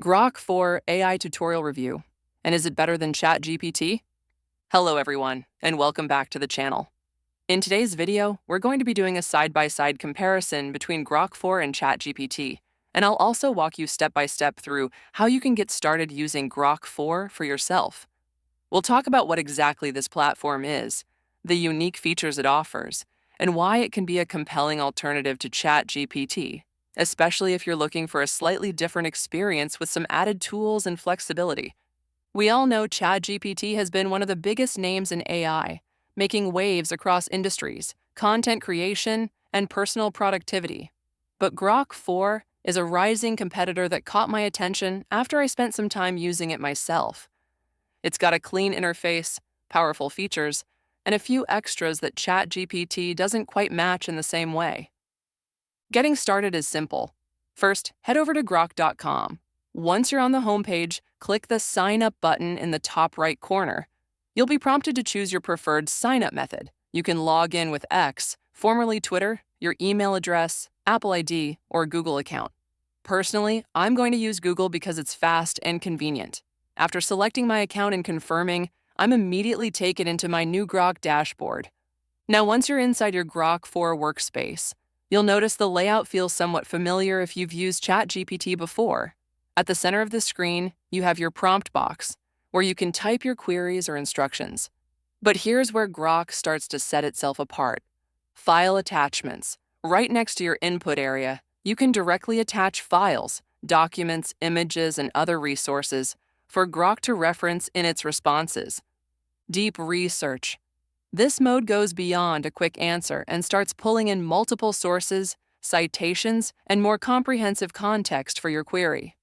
Grok for AI tutorial review. And is it better than ChatGPT? Hello everyone, and welcome back to the channel. In today's video, we're going to be doing a side-by-side comparison between Grok 4 and ChatGPT, and I'll also walk you step-by-step through how you can get started using Grok 4 for yourself. We'll talk about what exactly this platform is, the unique features it offers, and why it can be a compelling alternative to ChatGPT, especially if you're looking for a slightly different experience with some added tools and flexibility. We all know ChatGPT has been one of the biggest names in AI, making waves across industries, content creation, and personal productivity. But Grok 4 is a rising competitor that caught my attention after I spent some time using it myself. It's got a clean interface, powerful features, and a few extras that ChatGPT doesn't quite match in the same way. Getting started is simple. First, head over to grok.com. Once you're on the homepage, click the Sign Up button in the top right corner. You'll be prompted to choose your preferred sign-up method. You can log in with X, formerly Twitter, your email address, Apple ID, or Google account. Personally, I'm going to use Google because it's fast and convenient. After selecting my account and confirming, I'm immediately taken into my new Grok dashboard. Now, once you're inside your Grok 4 workspace, you'll notice the layout feels somewhat familiar if you've used ChatGPT before. At the center of the screen, you have your prompt box, where you can type your queries or instructions. But here's where Grok starts to set itself apart. File attachments. Right next to your input area, you can directly attach files, documents, images, and other resources for Grok to reference in its responses. Deep research. This mode goes beyond a quick answer and starts pulling in multiple sources, citations, and more comprehensive context for your query.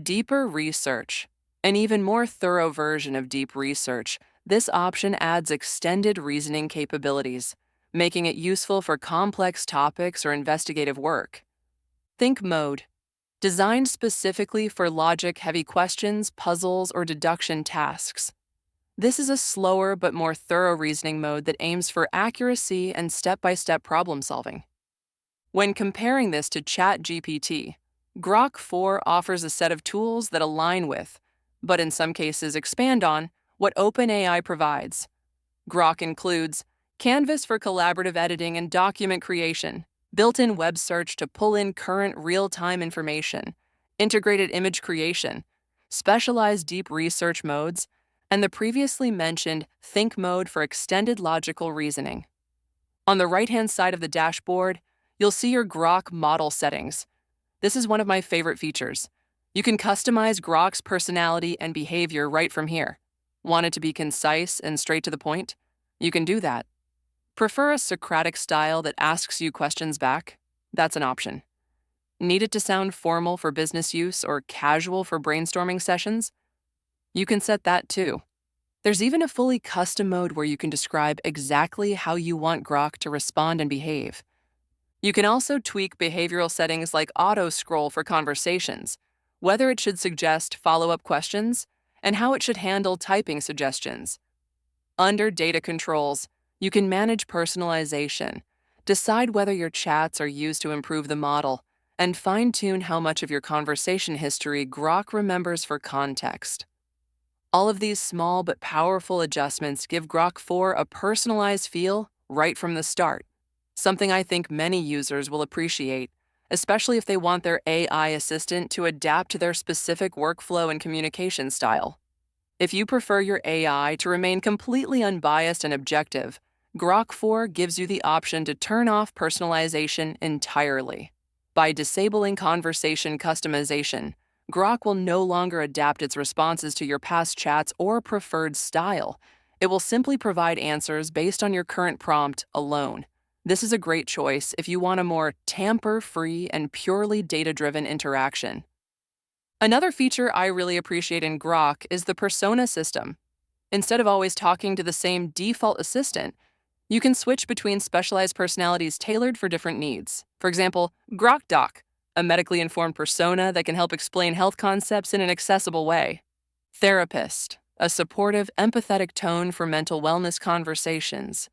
Deeper research. An even more thorough version of deep research, this option adds extended reasoning capabilities, making it useful for complex topics or investigative work. Think mode. Designed specifically for logic-heavy questions, puzzles, or deduction tasks. This is a slower but more thorough reasoning mode that aims for accuracy and step-by-step problem solving. When comparing this to ChatGPT, Grok 4 offers a set of tools that align with, but in some cases expand on, what OpenAI provides. Grok includes Canvas for collaborative editing and document creation, built-in web search to pull in current real-time information, integrated image creation, specialized deep research modes, and the previously mentioned Think mode for extended logical reasoning. On the right-hand side of the dashboard, you'll see your Grok model settings. This is one of my favorite features. You can customize Grok's personality and behavior right from here. Want it to be concise and straight to the point? You can do that. Prefer a Socratic style that asks you questions back? That's an option. Need it to sound formal for business use or casual for brainstorming sessions? You can set that too. There's even a fully custom mode where you can describe exactly how you want Grok to respond and behave. You can also tweak behavioral settings like auto-scroll for conversations, whether it should suggest follow-up questions, and how it should handle typing suggestions. Under Data Controls, you can manage personalization, decide whether your chats are used to improve the model, and fine-tune how much of your conversation history Grok remembers for context. All of these small but powerful adjustments give Grok 4 a personalized feel right from the start, something I think many users will appreciate, especially if they want their AI assistant to adapt to their specific workflow and communication style. If you prefer your AI to remain completely unbiased and objective, Grok 4 gives you the option to turn off personalization entirely. By disabling conversation customization, Grok will no longer adapt its responses to your past chats or preferred style. It will simply provide answers based on your current prompt alone. This is a great choice if you want a more tamper-free and purely data-driven interaction. Another feature I really appreciate in Grok is the persona system. Instead of always talking to the same default assistant, you can switch between specialized personalities tailored for different needs. For example, Grok Doc, a medically informed persona that can help explain health concepts in an accessible way. Therapist, a supportive, empathetic tone for mental wellness conversations.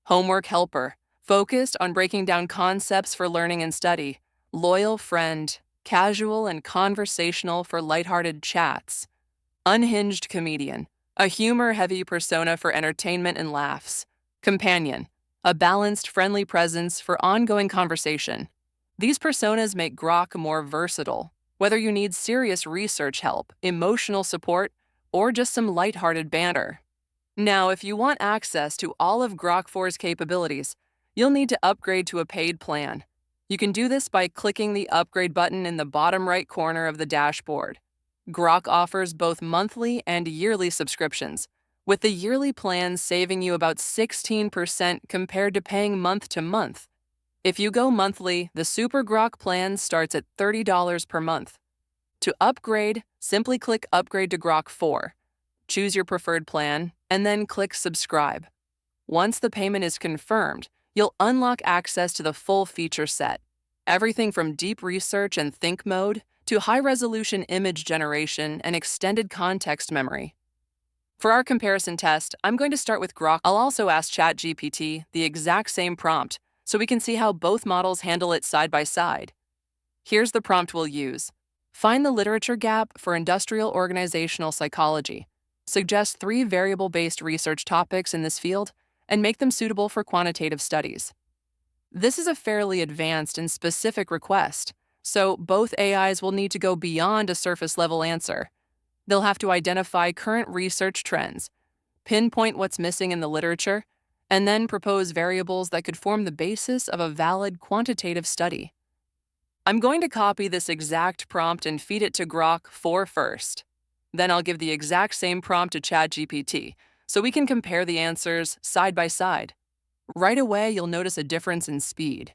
Homework helper, focused on breaking down concepts for learning and study. Loyal friend, casual and conversational for lighthearted chats. Unhinged comedian, a humor-heavy persona for entertainment and laughs. Companion, a balanced, friendly presence for ongoing conversation. These personas make Grok more versatile, whether you need serious research help, emotional support, or just some lighthearted banter. Now, if you want access to all of Grok 4's capabilities, you'll need to upgrade to a paid plan. You can do this by clicking the upgrade button in the bottom right corner of the dashboard. Grok offers both monthly and yearly subscriptions, with the yearly plan saving you about 16% compared to paying month to month. If you go monthly, the Super Grok plan starts at $30 per month. To upgrade, simply click Upgrade to Grok 4. Choose your preferred plan, and then click Subscribe. Once the payment is confirmed, you'll unlock access to the full feature set. Everything from deep research and think mode to high-resolution image generation and extended context memory. For our comparison test, I'm going to start with Grok. I'll also ask ChatGPT the exact same prompt so we can see how both models handle it side by side. Here's the prompt we'll use. Find the literature gap for industrial organizational psychology. Suggest 3 variable-based research topics in this field and make them suitable for quantitative studies. This is a fairly advanced and specific request, so both AIs will need to go beyond a surface-level answer. They'll have to identify current research trends, pinpoint what's missing in the literature, and then propose variables that could form the basis of a valid quantitative study. I'm going to copy this exact prompt and feed it to Grok 4 first. Then I'll give the exact same prompt to ChatGPT, so we can compare the answers side by side. Right away, you'll notice a difference in speed.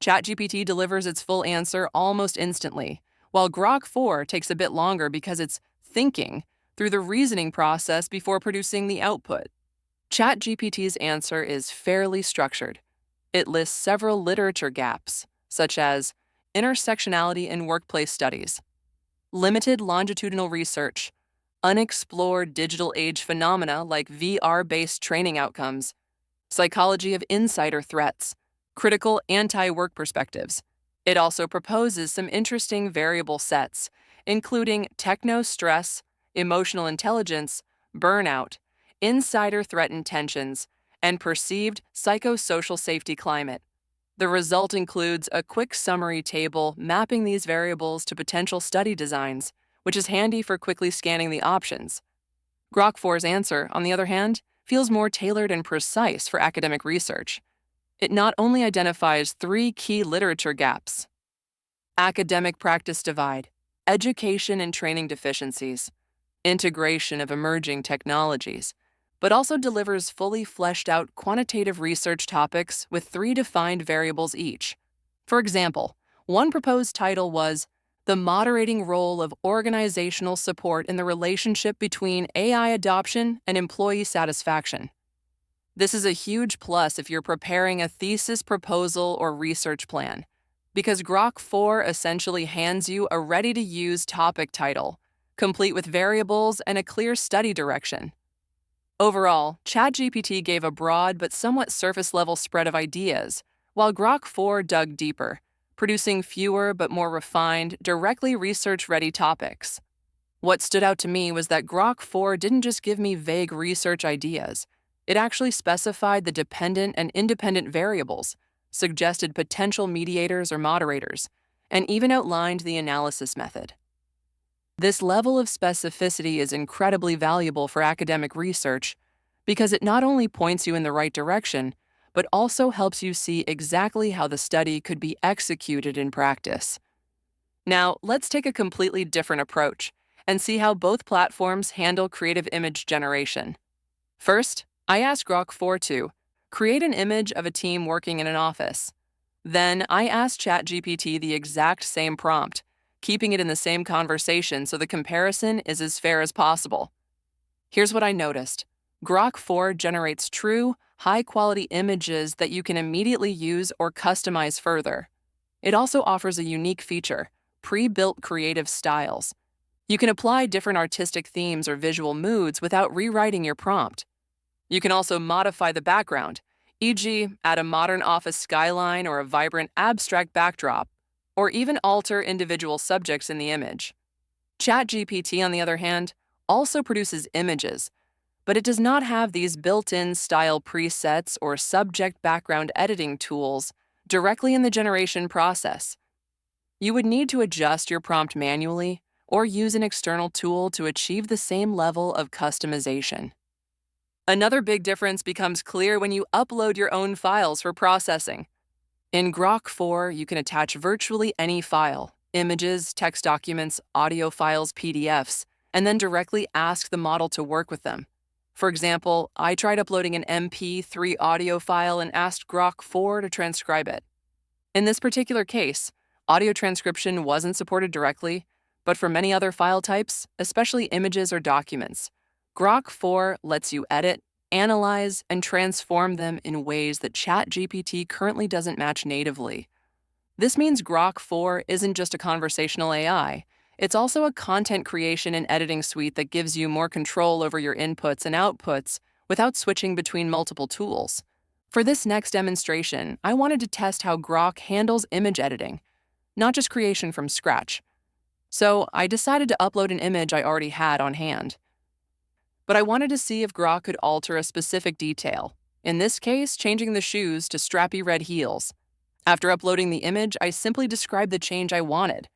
ChatGPT delivers its full answer almost instantly, while Grok 4 takes a bit longer because it's thinking through the reasoning process before producing the output. ChatGPT's answer is fairly structured. It lists several literature gaps, such as intersectionality in workplace studies, limited longitudinal research, unexplored digital age phenomena like VR-based training outcomes, psychology of insider threats, critical anti-work perspectives. It also proposes some interesting variable sets, including techno-stress, emotional intelligence, burnout, insider threat intentions, and perceived psychosocial safety climate. The result includes a quick summary table mapping these variables to potential study designs, which is handy for quickly scanning the options. Grok 4's answer, on the other hand, feels more tailored and precise for academic research. It not only identifies 3 key literature gaps: academic practice divide, education and training deficiencies, integration of emerging technologies, but also delivers fully fleshed out quantitative research topics with 3 defined variables each. For example, one proposed title was The Moderating Role of Organizational Support in the Relationship Between AI Adoption and Employee Satisfaction. This is a huge plus if you're preparing a thesis proposal or research plan, because Grok 4 essentially hands you a ready-to-use topic title, complete with variables and a clear study direction. Overall, ChatGPT gave a broad but somewhat surface-level spread of ideas, while Grok 4 dug deeper, producing fewer but more refined, directly research-ready topics. What stood out to me was that Grok 4 didn't just give me vague research ideas. It actually specified the dependent and independent variables, suggested potential mediators or moderators, and even outlined the analysis method. This level of specificity is incredibly valuable for academic research because it not only points you in the right direction, but also helps you see exactly how the study could be executed in practice. Now, let's take a completely different approach and see how both platforms handle creative image generation. First, I asked Grok 4 to create an image of a team working in an office. Then I asked ChatGPT the exact same prompt, keeping it in the same conversation so the comparison is as fair as possible. Here's what I noticed. Grok 4 generates true, high-quality images that you can immediately use or customize further. It also offers a unique feature, pre-built creative styles. You can apply different artistic themes or visual moods without rewriting your prompt. You can also modify the background, e.g., add a modern office skyline or a vibrant abstract backdrop. or even alter individual subjects in the image. ChatGPT, on the other hand, also produces images, but it does not have these built-in style presets or subject background editing tools directly in the generation process. You would need to adjust your prompt manually or use an external tool to achieve the same level of customization. Another big difference becomes clear when you upload your own files for processing. In Grok 4, you can attach virtually any file, images, text documents, audio files, PDFs, and then directly ask the model to work with them. For example, I tried uploading an MP3 audio file and asked Grok 4 to transcribe it. In this particular case, audio transcription wasn't supported directly, but for many other file types, especially images or documents, Grok 4 lets you edit, analyze, and transform them in ways that ChatGPT currently doesn't match natively. This means Grok 4 isn't just a conversational AI, it's also a content creation and editing suite that gives you more control over your inputs and outputs without switching between multiple tools. For this next demonstration, I wanted to test how Grok handles image editing, not just creation from scratch. So I decided to upload an image I already had on hand. But I wanted to see if Grok could alter a specific detail, in this case, changing the shoes to strappy red heels. After uploading the image, I simply described the change I wanted.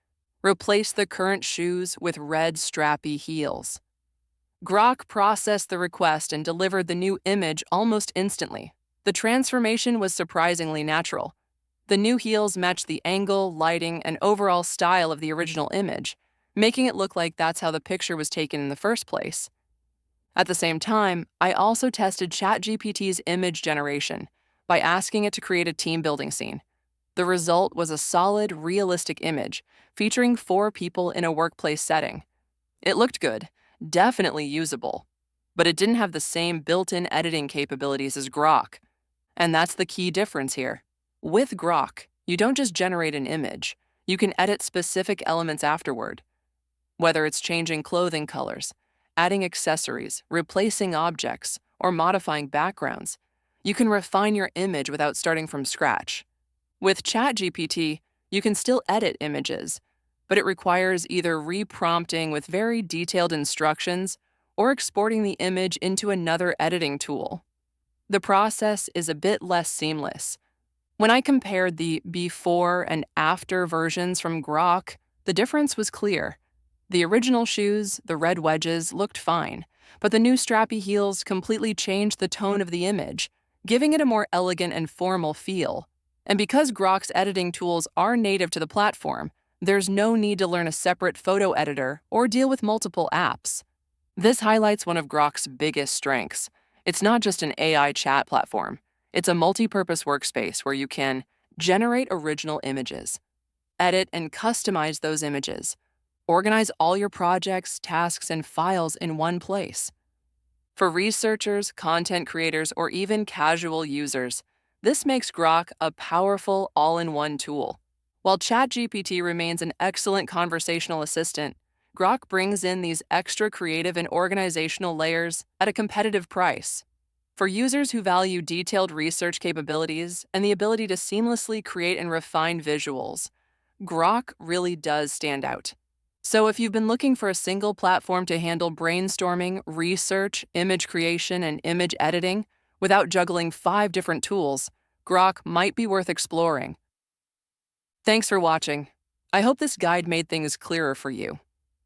Replace the current shoes with red strappy heels. Grok processed the request and delivered the new image almost instantly. The transformation was surprisingly natural. The new heels matched the angle, lighting, and overall style of the original image, making it look like that's how the picture was taken in the first place. At the same time, I also tested ChatGPT's image generation by asking it to create a team-building scene. The result was a solid, realistic image featuring 4 people in a workplace setting. It looked good, definitely usable, but it didn't have the same built-in editing capabilities as Grok. And that's the key difference here. With Grok, you don't just generate an image, you can edit specific elements afterward. Whether it's changing clothing colors, adding accessories, replacing objects, or modifying backgrounds, you can refine your image without starting from scratch. With ChatGPT, you can still edit images, but it requires either reprompting with very detailed instructions or exporting the image into another editing tool. The process is a bit less seamless. When I compared the before and after versions from Grok, the difference was clear. The original shoes, the red wedges, looked fine, but the new strappy heels completely changed the tone of the image, giving it a more elegant and formal feel. And because Grok's editing tools are native to the platform, there's no need to learn a separate photo editor or deal with multiple apps. This highlights one of Grok's biggest strengths. It's not just an AI chat platform. It's a multi-purpose workspace where you can generate original images, edit and customize those images, organize all your projects, tasks, and files in one place. For researchers, content creators, or even casual users, this makes Grok a powerful all-in-one tool. While ChatGPT remains an excellent conversational assistant, Grok brings in these extra creative and organizational layers at a competitive price. For users who value detailed research capabilities and the ability to seamlessly create and refine visuals, Grok really does stand out. So if you've been looking for a single platform to handle brainstorming, research, image creation, and image editing without juggling 5 different tools, Grok might be worth exploring. Thanks for watching. I hope this guide made things clearer for you.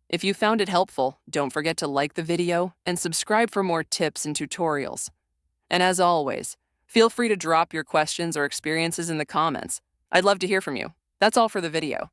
If you found it helpful, don't forget to like the video and subscribe for more tips and tutorials. And as always, feel free to drop your questions or experiences in the comments. I'd love to hear from you. That's all for the video.